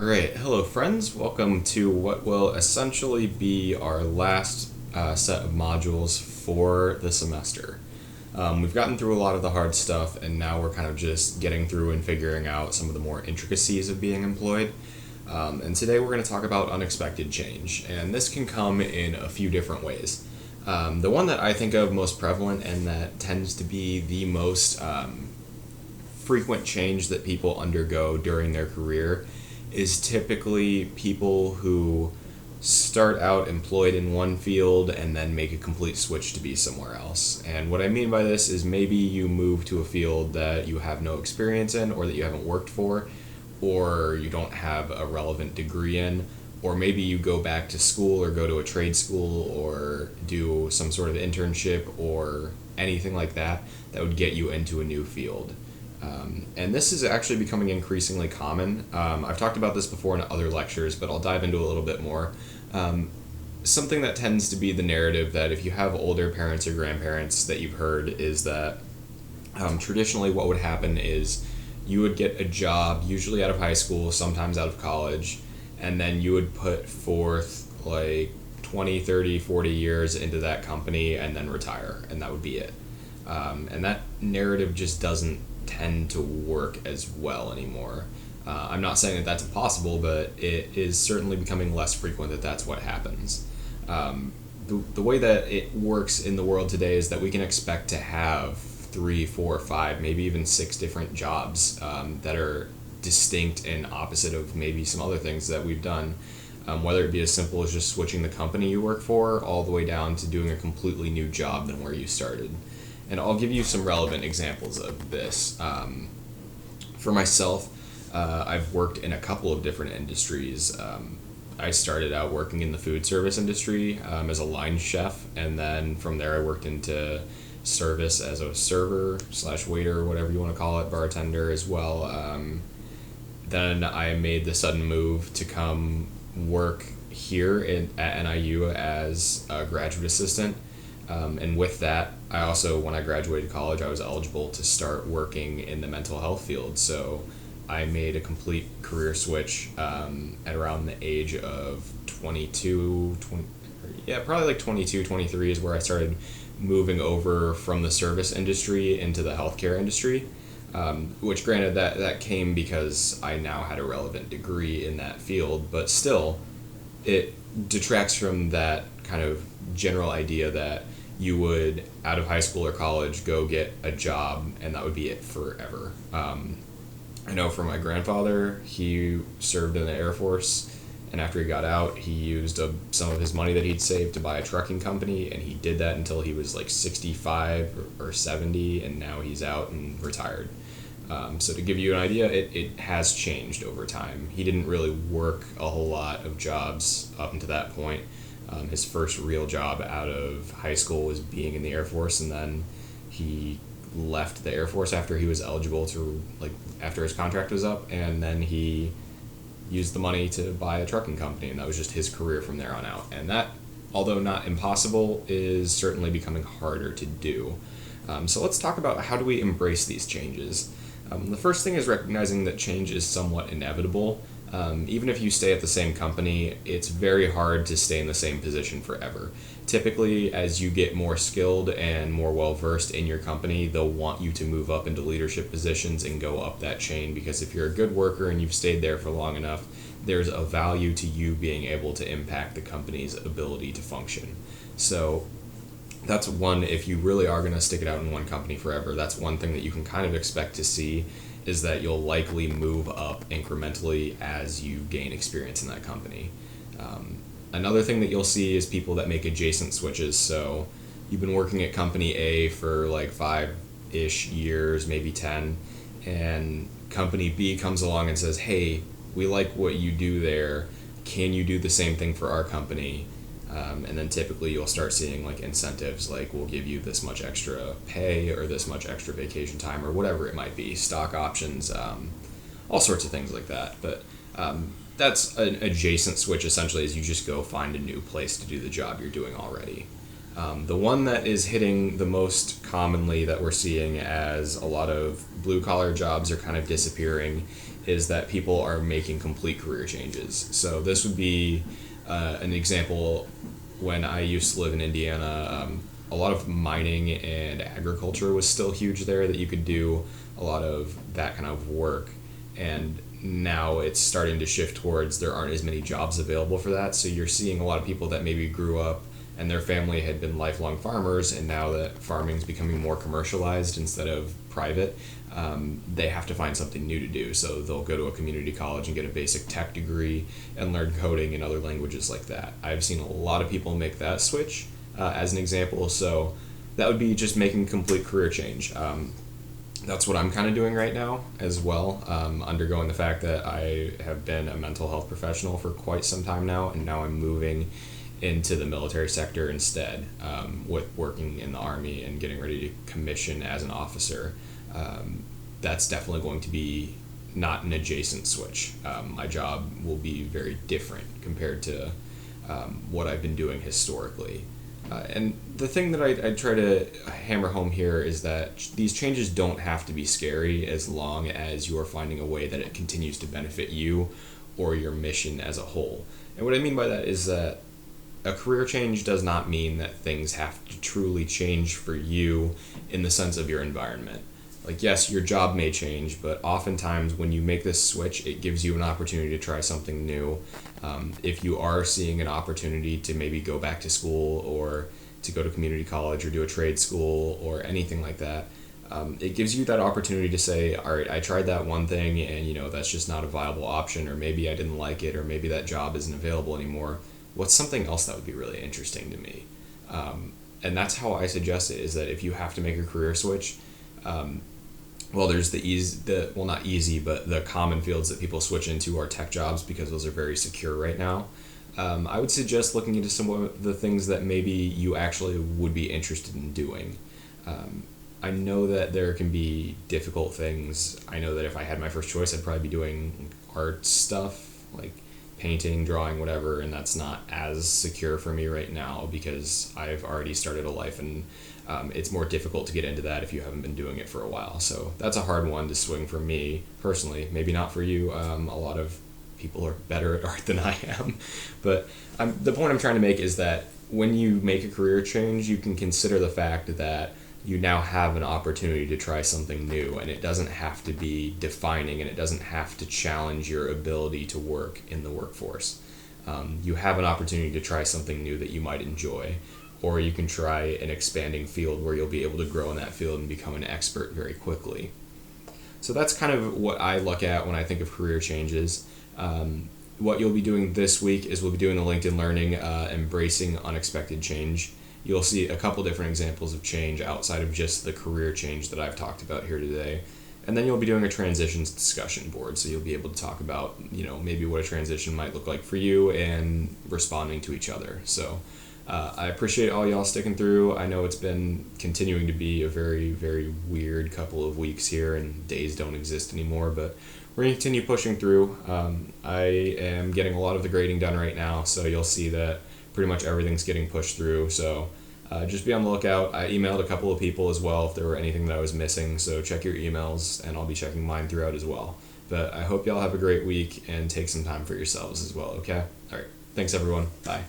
Great. Hello, friends. Welcome to what will essentially be our last set of modules for the semester. We've gotten through a lot of the hard stuff, and now we're kind of just getting through and figuring out some of the more intricacies of being employed. And today we're going to talk about unexpected change, and this can come in a few different ways. The one that I think of most prevalent and that tends to be the most frequent change that people undergo during their career is typically people who start out employed in one field and then make a complete switch to be somewhere else. And what I mean by this is maybe you move to a field that you have no experience in or that you haven't worked for, or you don't have a relevant degree in, or maybe you go back to school or go to a trade school or do some sort of internship or anything like that that would get you into a new field. And this is actually becoming increasingly common. I've talked about this before in other lectures, but I'll dive into a little bit more. Something that tends to be the narrative that if you have older parents or grandparents that you've heard is that traditionally what would happen is you would get a job, usually out of high school, sometimes out of college, and then you would put forth like 20, 30, 40 years into that company and then retire, and that would be it. And that narrative just doesn't tend to work as well anymore. I'm not saying that that's impossible, but it is certainly becoming less frequent that that's what happens. The way that it works in the world today is that we can expect to have 3, 4, 5, maybe even 6 different jobs that are distinct and opposite of maybe some other things that we've done, whether it be as simple as just switching the company you work for all the way down to doing a completely new job than where you started. And I'll give you some relevant examples of this. For myself, I've worked in a couple of different industries. I started out working in the food service industry as a line chef, and then from there I worked into service as a server / waiter, whatever you want to call it, bartender as well. Then I made the sudden move to come work here at NIU as a graduate assistant. And with that, I also, when I graduated college, I was eligible to start working in the mental health field. So I made a complete career switch at around the age of 22, probably like 22, 23 is where I started moving over from the service industry into the healthcare industry, which granted that came because I now had a relevant degree in that field, but still it detracts from that kind of general idea that you would, out of high school or college, go get a job and that would be it forever. I know for my grandfather, he served in the Air Force, and after he got out, he used some of his money that he'd saved to buy a trucking company, and he did that until he was like 65 or 70, and now he's out and retired. So to give you an idea, it has changed over time. He didn't really work a whole lot of jobs up until that point. His first real job out of high school was being in the Air Force, and then he left the Air Force after he was eligible to, after his contract was up, and then he used the money to buy a trucking company, and that was just his career from there on out. And that, although not impossible, is certainly becoming harder to do. So let's talk about how do we embrace these changes. The first thing is recognizing that change is somewhat inevitable. Even if you stay at the same company, it's very hard to stay in the same position forever. Typically, as you get more skilled and more well-versed in your company, they'll want you to move up into leadership positions and go up that chain, because if you're a good worker and you've stayed there for long enough, there's a value to you being able to impact the company's ability to function. So that's one, if you really are going to stick it out in one company forever, that's one thing that you can kind of expect to see, is that you'll likely move up incrementally as you gain experience in that company. Another thing that you'll see is people that make adjacent switches. So you've been working at company A for like 5-ish years, maybe 10, and company B comes along and says, hey, we like what you do there. Can you do the same thing for our company? And then typically you'll start seeing like incentives, like we'll give you this much extra pay or this much extra vacation time or whatever it might be, stock options, all sorts of things like that. But that's an adjacent switch, essentially, is you just go find a new place to do the job you're doing already. The one that is hitting the most commonly that we're seeing as a lot of blue collar jobs are kind of disappearing is that people are making complete career changes. So this would be an example. When I used to live in Indiana, a lot of mining and agriculture was still huge there, that you could do a lot of that kind of work. And now it's starting to shift towards there aren't as many jobs available for that. So you're seeing a lot of people that maybe grew up and their family had been lifelong farmers, and now that farming is becoming more commercialized instead of private, they have to find something new to do. So they'll go to a community college and get a basic tech degree and learn coding and other languages like that. I've seen a lot of people make that switch as an example. So that would be just making a complete career change. That's what I'm kind of doing right now as well, undergoing the fact that I have been a mental health professional for quite some time now, and now I'm moving into the military sector instead, with working in the Army and getting ready to commission as an officer. That's definitely going to be not an adjacent switch. My job will be very different compared to what I've been doing historically. And the thing that I try to hammer home here is that these changes don't have to be scary as long as you are finding a way that it continues to benefit you or your mission as a whole. And what I mean by that is that a career change does not mean that things have to truly change for you in the sense of your environment. Like, yes, your job may change, but oftentimes when you make this switch, it gives you an opportunity to try something new. If you are seeing an opportunity to maybe go back to school or to go to community college or do a trade school or anything like that, it gives you that opportunity to say, all right, I tried that one thing and that's just not a viable option, or maybe I didn't like it, or maybe that job isn't available anymore. What's something else that would be really interesting to me? And that's how I suggest it, is that if you have to make a career switch, there's not easy, but the common fields that people switch into are tech jobs, because those are very secure right now. I would suggest looking into some of the things that maybe you actually would be interested in doing. I know that there can be difficult things. I know that if I had my first choice, I'd probably be doing art stuff, like painting, drawing, whatever, and that's not as secure for me right now because I've already started a life, and it's more difficult to get into that if you haven't been doing it for a while. So that's a hard one to swing for me personally. Maybe not for you. A lot of people are better at art than I am. But the point I'm trying to make is that when you make a career change, you can consider the fact that you now have an opportunity to try something new, and it doesn't have to be defining, and it doesn't have to challenge your ability to work in the workforce. You have an opportunity to try something new that you might enjoy, or you can try an expanding field where you'll be able to grow in that field and become an expert very quickly. So that's kind of what I look at when I think of career changes. What you'll be doing this week is we'll be doing the LinkedIn Learning, Embracing Unexpected Change. You'll see a couple different examples of change outside of just the career change that I've talked about here today. And then you'll be doing a transitions discussion board, so you'll be able to talk about, maybe what a transition might look like for you and responding to each other. So I appreciate all y'all sticking through. I know it's been continuing to be a very, very weird couple of weeks here, and days don't exist anymore, but we're going to continue pushing through. I am getting a lot of the grading done right now, so you'll see that pretty much everything's getting pushed through. So just be on the lookout. I emailed a couple of people as well if there were anything that I was missing, so check your emails, and I'll be checking mine throughout as well. But I hope y'all have a great week and take some time for yourselves as well, okay? All right. Thanks, everyone. Bye.